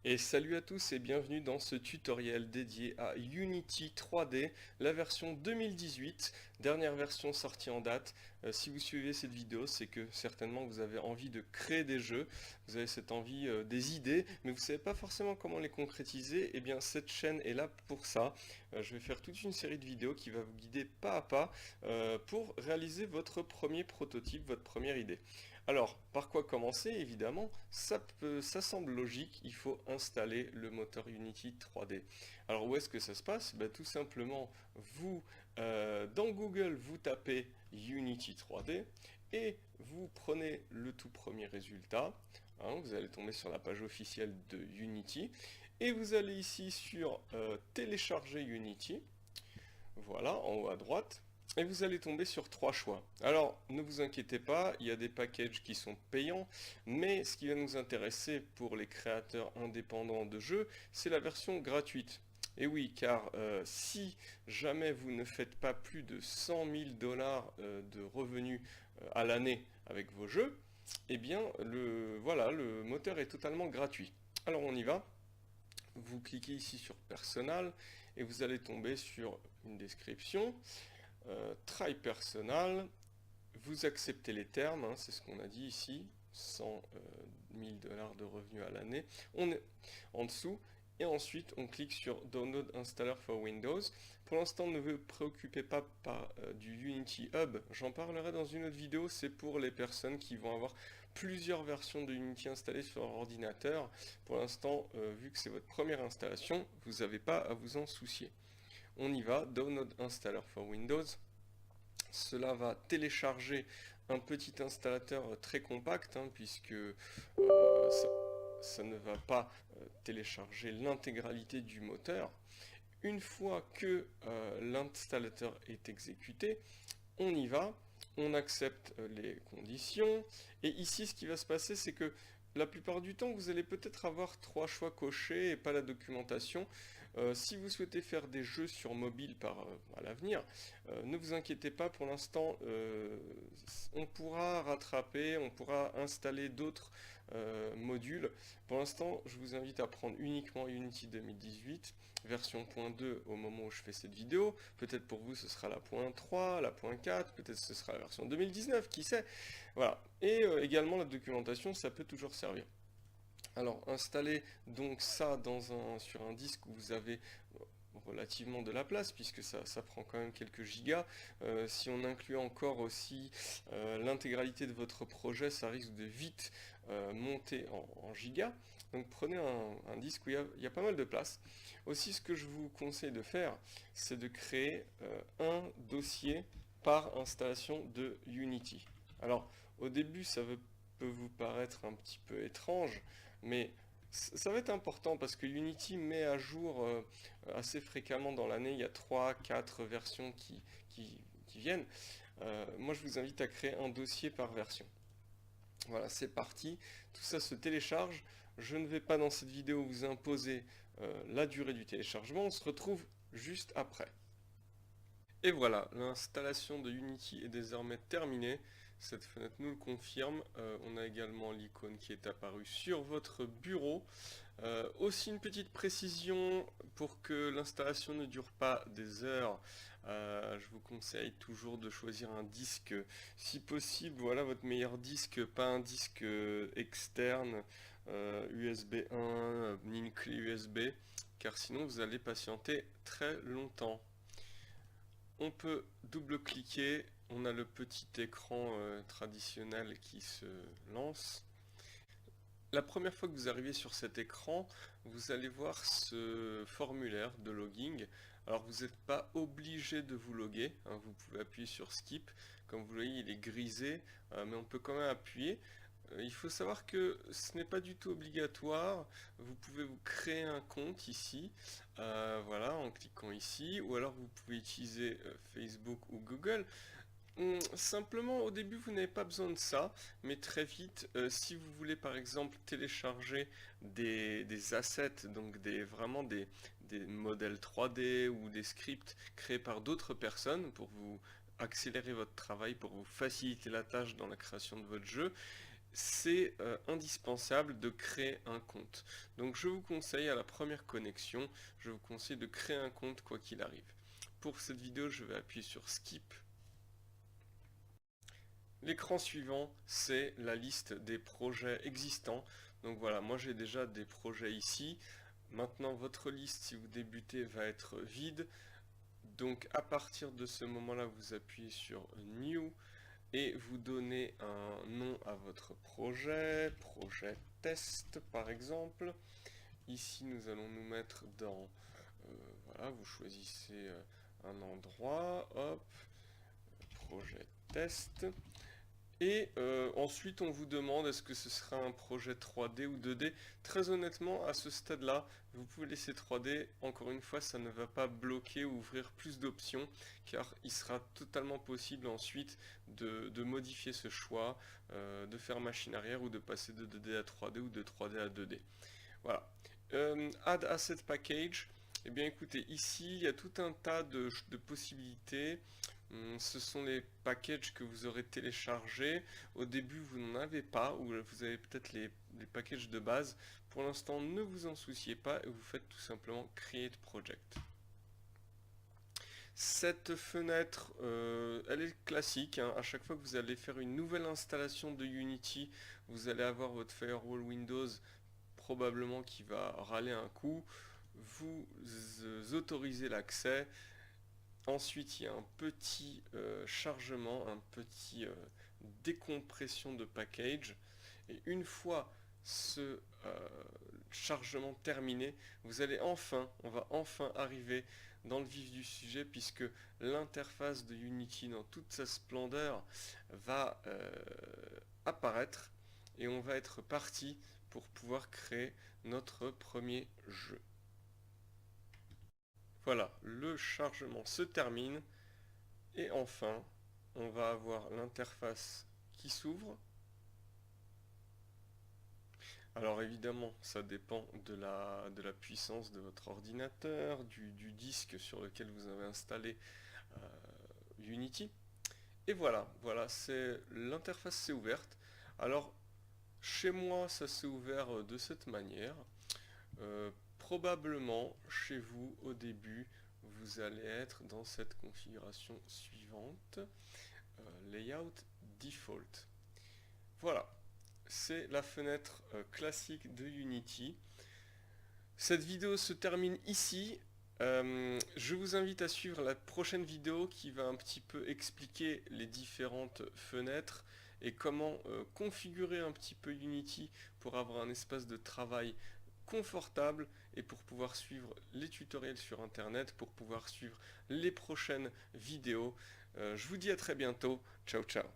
Et salut à tous et bienvenue dans ce tutoriel dédié à Unity 3D, la version 2018, dernière version sortie en date. Si vous suivez cette vidéo, c'est que certainement vous avez envie de créer des jeux, vous avez cette envie, des idées, mais vous ne savez pas forcément comment les concrétiser. Eh bien cette chaîne est là pour ça. Je vais faire toute une série de vidéos qui va vous guider pas à pas pour réaliser votre premier prototype, votre première idée. Alors, par quoi commencer? Évidemment, ça semble logique, il faut installer le moteur Unity 3D. Alors, où est-ce que ça se passe? Ben, tout simplement, dans Google, vous tapez Unity 3D et vous prenez le tout premier résultat. Vous allez tomber sur la page officielle de Unity et vous allez ici sur télécharger Unity. Voilà, en haut à droite. Et vous allez tomber sur trois choix. Alors, ne vous inquiétez pas, il y a des packages qui sont payants, mais ce qui va nous intéresser pour les créateurs indépendants de jeux, c'est la version gratuite. Et oui, car si jamais vous ne faites pas plus de 100 000 dollars de revenus à l'année avec vos jeux, eh bien, voilà, le moteur est totalement gratuit. Alors, on y va. Vous cliquez ici sur Personal et vous allez tomber sur une description. Try Personal, vous acceptez les termes, c'est ce qu'on a dit ici, 100 000 dollars de revenus à l'année. On est en dessous. Et ensuite, on clique sur Download Installer for Windows. Pour l'instant, ne vous préoccupez pas du Unity Hub. J'en parlerai dans une autre vidéo. C'est pour les personnes qui vont avoir plusieurs versions de Unity installées sur leur ordinateur. Pour l'instant, vu que c'est votre première installation, vous n'avez pas à vous en soucier. On y va, Download Installer for Windows. Cela va télécharger un petit installateur très compact, puisque ça ne va pas télécharger l'intégralité du moteur. Une fois que l'installateur est exécuté, on y va, on accepte les conditions, et ici ce qui va se passer, c'est que la plupart du temps, vous allez peut-être avoir trois choix cochés et pas la documentation. Si vous souhaitez faire des jeux sur mobile à l'avenir, ne vous inquiétez pas, pour l'instant, on pourra rattraper, on pourra installer d'autres modules. Pour l'instant, je vous invite à prendre uniquement Unity 2018, version .2 au moment où je fais cette vidéo. Peut-être pour vous, ce sera la .3, la .4, peut-être ce sera la version 2019, qui sait. Voilà. Et également la documentation, ça peut toujours servir. Alors, installez donc ça sur un disque où vous avez relativement de la place, puisque ça prend quand même quelques gigas. Si on inclut encore aussi l'intégralité de votre projet, ça risque de vite monter en gigas. Donc prenez un disque où il y a pas mal de place. Aussi, ce que je vous conseille de faire, c'est de créer un dossier par installation de Unity. Alors, au début, peut vous paraître un petit peu étrange, mais ça va être important parce que Unity met à jour assez fréquemment dans l'année. Il y a 3-4 versions qui viennent. Moi, je vous invite à créer un dossier par version. Voilà, c'est parti. Tout ça se télécharge. Je ne vais pas dans cette vidéo vous imposer la durée du téléchargement. On se retrouve juste après. Et voilà, l'installation de Unity est désormais terminée. Cette fenêtre nous le confirme. On a également l'icône qui est apparue sur votre bureau. Aussi une petite précision pour que l'installation ne dure pas des heures. Je vous conseille toujours de choisir un disque, si possible, voilà votre meilleur disque, pas un disque externe, USB 1, ni une clé USB, car sinon vous allez patienter très longtemps. On peut double-cliquer, on a le petit écran traditionnel qui se lance. La première fois que vous arrivez sur cet écran, vous allez voir ce formulaire de logging. Alors vous n'êtes pas obligé de vous loguer, vous pouvez appuyer sur Skip. Comme vous voyez, il est grisé, mais on peut quand même appuyer. Il faut savoir que ce n'est pas du tout obligatoire. Vous pouvez vous créer un compte ici, voilà, en cliquant ici, ou alors vous pouvez utiliser Facebook ou Google. Simplement, au début, vous n'avez pas besoin de ça, mais très vite, si vous voulez par exemple télécharger des assets, donc vraiment des modèles 3D ou des scripts créés par d'autres personnes pour vous accélérer votre travail, pour vous faciliter la tâche dans la création de votre jeu, c'est indispensable de créer un compte. Donc je vous conseille à la première connexion, je vous conseille de créer un compte quoi qu'il arrive. Pour cette vidéo, je vais appuyer sur Skip. L'écran suivant, c'est la liste des projets existants. Donc voilà, moi j'ai déjà des projets ici. Maintenant, votre liste, si vous débutez, va être vide. Donc à partir de ce moment-là, vous appuyez sur New et vous donnez un nom à votre projet, projet test par exemple. Ici, nous allons nous mettre dans, voilà, vous choisissez un endroit, hop, projet test. Et ensuite, on vous demande est-ce que ce sera un projet 3D ou 2D. Très honnêtement, à ce stade-là, vous pouvez laisser 3D. Encore une fois, ça ne va pas bloquer ou ouvrir plus d'options, car il sera totalement possible ensuite de modifier ce choix, de faire machine arrière ou de passer de 2D à 3D ou de 3D à 2D. Voilà. Add Asset Package. Eh bien écoutez, ici, il y a tout un tas de possibilités. Ce sont les packages que vous aurez téléchargés. Au début, vous n'en avez pas, ou vous avez peut-être les packages de base. Pour l'instant, ne vous en souciez pas et vous faites tout simplement Create Project. Cette fenêtre, elle est classique, hein. À chaque fois que vous allez faire une nouvelle installation de Unity, vous allez avoir votre Firewall Windows probablement qui va râler un coup. Vous autorisez l'accès. Ensuite, il y a un petit chargement, un petit décompression de package. Et une fois ce chargement terminé, on va enfin arriver dans le vif du sujet, puisque l'interface de Unity dans toute sa splendeur va apparaître et on va être parti pour pouvoir créer notre premier jeu. Voilà, le chargement se termine et enfin on va avoir l'interface qui s'ouvre. Alors évidemment, ça dépend de la puissance de votre ordinateur, du disque sur lequel vous avez installé Unity. Et voilà, c'est l'interface s'est ouverte. Alors chez moi, ça s'est ouvert de cette manière. Probablement chez vous au début vous allez être dans cette configuration suivante, layout default. Voilà, c'est la fenêtre classique de Unity. Cette vidéo se termine ici. Je vous invite à suivre la prochaine vidéo qui va un petit peu expliquer les différentes fenêtres et comment configurer un petit peu Unity pour avoir un espace de travail confortable et pour pouvoir suivre les tutoriels sur internet, pour pouvoir suivre les prochaines vidéos. Je vous dis à très bientôt. Ciao ciao.